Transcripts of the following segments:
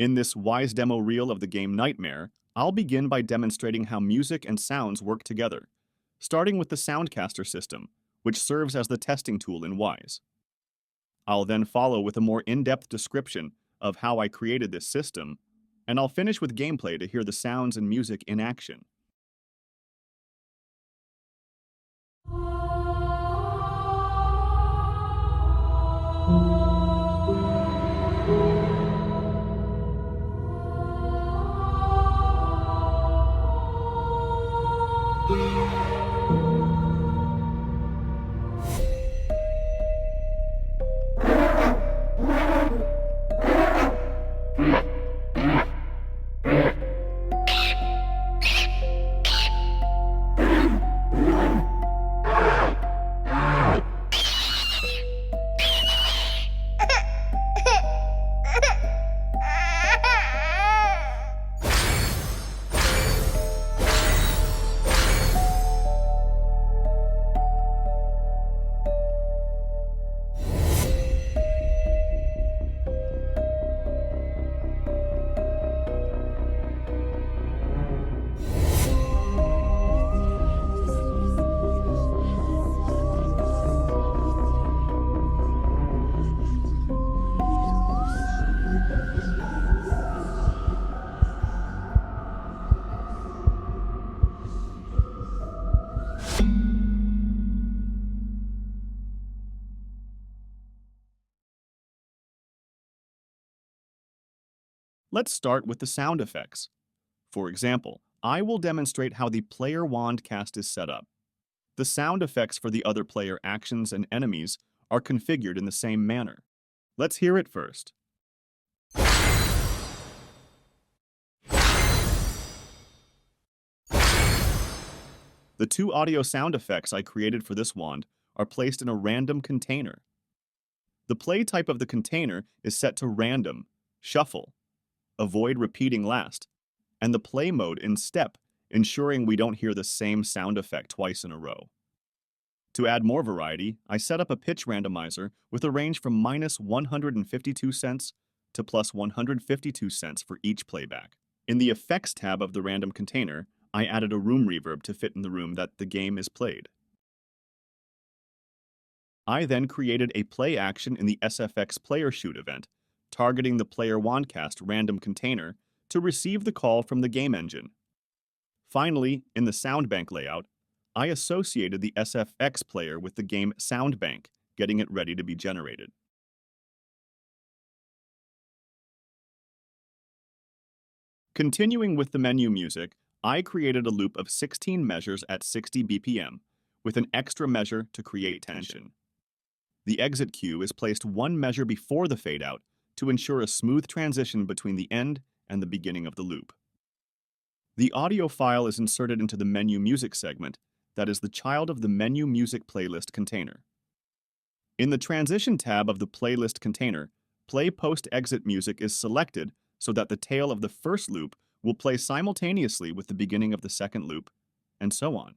In this Wwise Demo Reel of the game Nightmare, I'll begin by demonstrating how music and sounds work together, starting with the Soundcaster system, which serves as the testing tool in Wwise. I'll then follow with a more in-depth description of how I created this system, and I'll finish with gameplay to hear the sounds and music in action. Let's start with the sound effects. For example, I will demonstrate how the player wand cast is set up. The sound effects for the other player actions and enemies are configured in the same manner. Let's hear it first. The two audio sound effects I created for this wand are placed in a random container. The play type of the container is set to random, shuffle, avoid repeating last, and the play mode in step, ensuring we don't hear the same sound effect twice in a row. To add more variety, I set up a pitch randomizer with a range from -152 to +152 for each playback. In the Effects tab of the random container, I added a room reverb to fit in the room that the game is played. I then created a play action in the SFX Player Shoot event, targeting the player wandcast random container to receive the call from the game engine. Finally, in the Soundbank layout, I associated the SFX player with the game Soundbank, getting it ready to be generated. Continuing with the menu music, I created a loop of 16 measures at 60 BPM, with an extra measure to create tension. The exit cue is placed one measure before the fade-out to ensure a smooth transition between the end and the beginning of the loop. The audio file is inserted into the menu music segment that is the child of the menu music playlist container. In the transition tab of the playlist container, play post-exit music is selected so that the tail of the first loop will play simultaneously with the beginning of the second loop, and so on.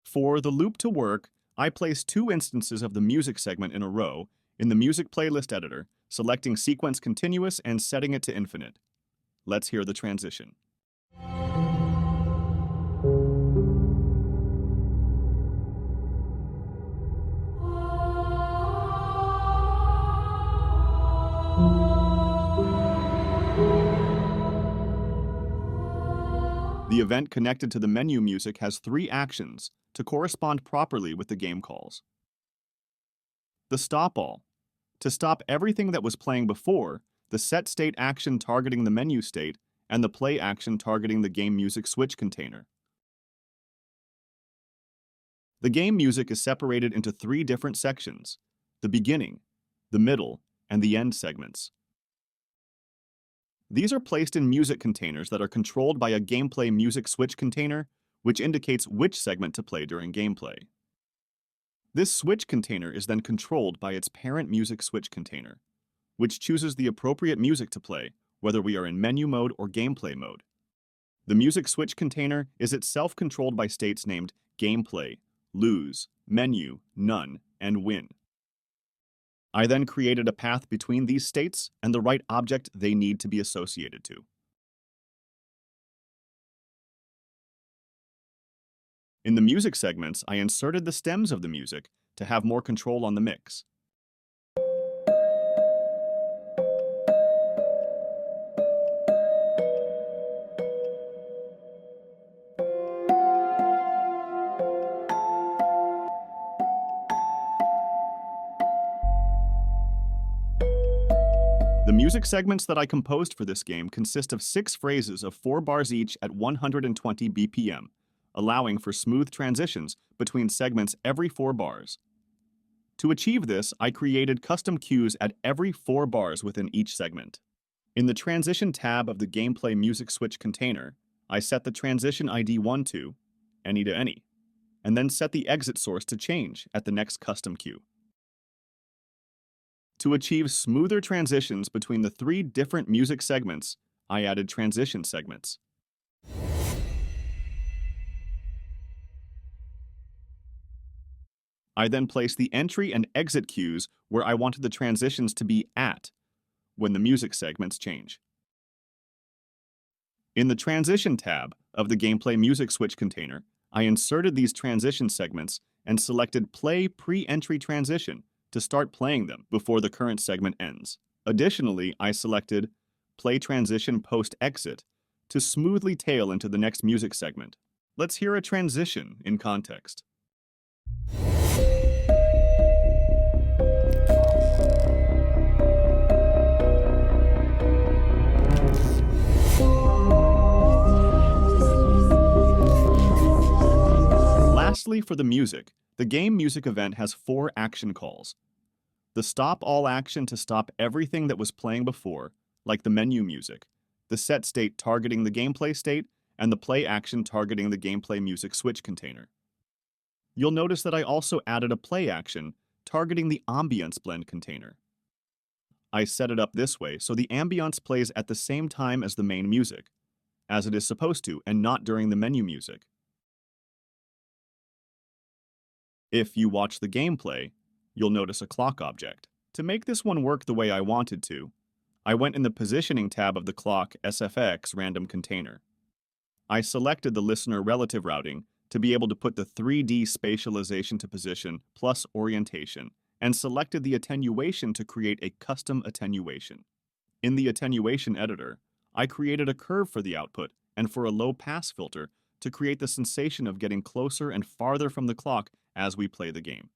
For the loop to work, I place two instances of the music segment in a row in the music playlist editor, selecting sequence continuous and setting it to infinite. Let's hear the transition. The event connected to the menu music has three actions to correspond properly with the game calls. The stop all. To stop everything that was playing before, the set state action targeting the menu state, and the play action targeting the game music switch container. The game music is separated into three different sections: the beginning, the middle, and the end segments. These are placed in music containers that are controlled by a gameplay music switch container, which indicates which segment to play during gameplay. This switch container is then controlled by its parent music switch container, which chooses the appropriate music to play, whether we are in menu mode or gameplay mode. The music switch container is itself controlled by states named gameplay, lose, menu, none, and win. I then created a path between these states and the right object they need to be associated to. In the music segments, I inserted the stems of the music to have more control on the mix. The music segments that I composed for this game consist of 6 phrases of 4 bars each at 120 BPM, allowing for smooth transitions between segments every 4 bars. To achieve this, I created custom cues at every 4 bars within each segment. In the Transition tab of the Gameplay Music Switch container, I set the transition ID 1 to any to any, and then set the exit source to change at the next custom cue. To achieve smoother transitions between the 3 different music segments, I added transition segments. I then placed the entry and exit cues where I wanted the transitions to be at when the music segments change. In the Transition tab of the Gameplay Music Switch container, I inserted these transition segments and selected Play Pre-Entry Transition to start playing them before the current segment ends. Additionally, I selected Play Transition Post-Exit to smoothly tail into the next music segment. Let's hear a transition in context. Lastly, for the music, the game music event has 4 action calls. The stop all action to stop everything that was playing before, like the menu music, the set state targeting the gameplay state, and the play action targeting the Gameplay Music Switch container. You'll notice that I also added a play action targeting the ambience blend container. I set it up this way so the ambience plays at the same time as the main music, as it is supposed to, and not during the menu music. If you watch the gameplay, you'll notice a clock object. To make this one work the way I wanted to, I went in the Positioning tab of the clock SFX random container. I selected the listener relative routing to be able to put the 3D spatialization to position plus orientation, and selected the attenuation to create a custom attenuation. In the attenuation editor, I created a curve for the output and for a low-pass filter to create the sensation of getting closer and farther from the clock as we play the game.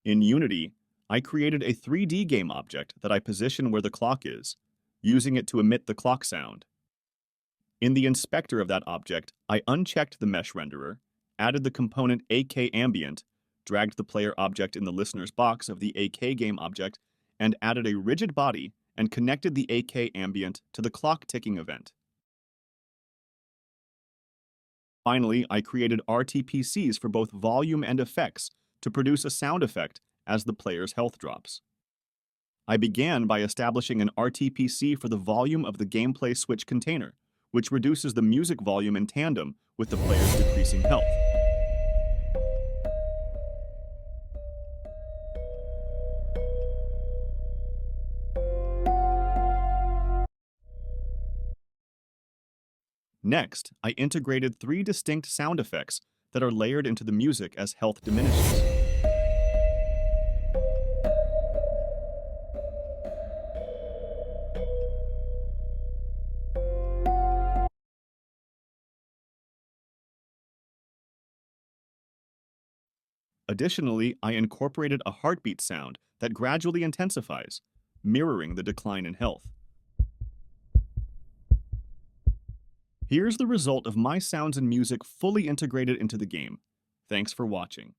In Unity, I created a 3D game object that I position where the clock is, using it to emit the clock sound. In the inspector of that object, I unchecked the mesh renderer, added the component AK Ambient, dragged the player object in the listener's box of the AK game object, and added a rigid body and connected the AK Ambient to the clock ticking event. Finally, I created RTPCs for both volume and effects to produce a sound effect as the player's health drops. I began by establishing an RTPC for the volume of the Gameplay Switch container, which reduces the music volume in tandem with the player's decreasing health. Next, I integrated 3 distinct sound effects that are layered into the music as health diminishes. Additionally, I incorporated a heartbeat sound that gradually intensifies, mirroring the decline in health. Here's the result of my sounds and music fully integrated into the game. Thanks for watching.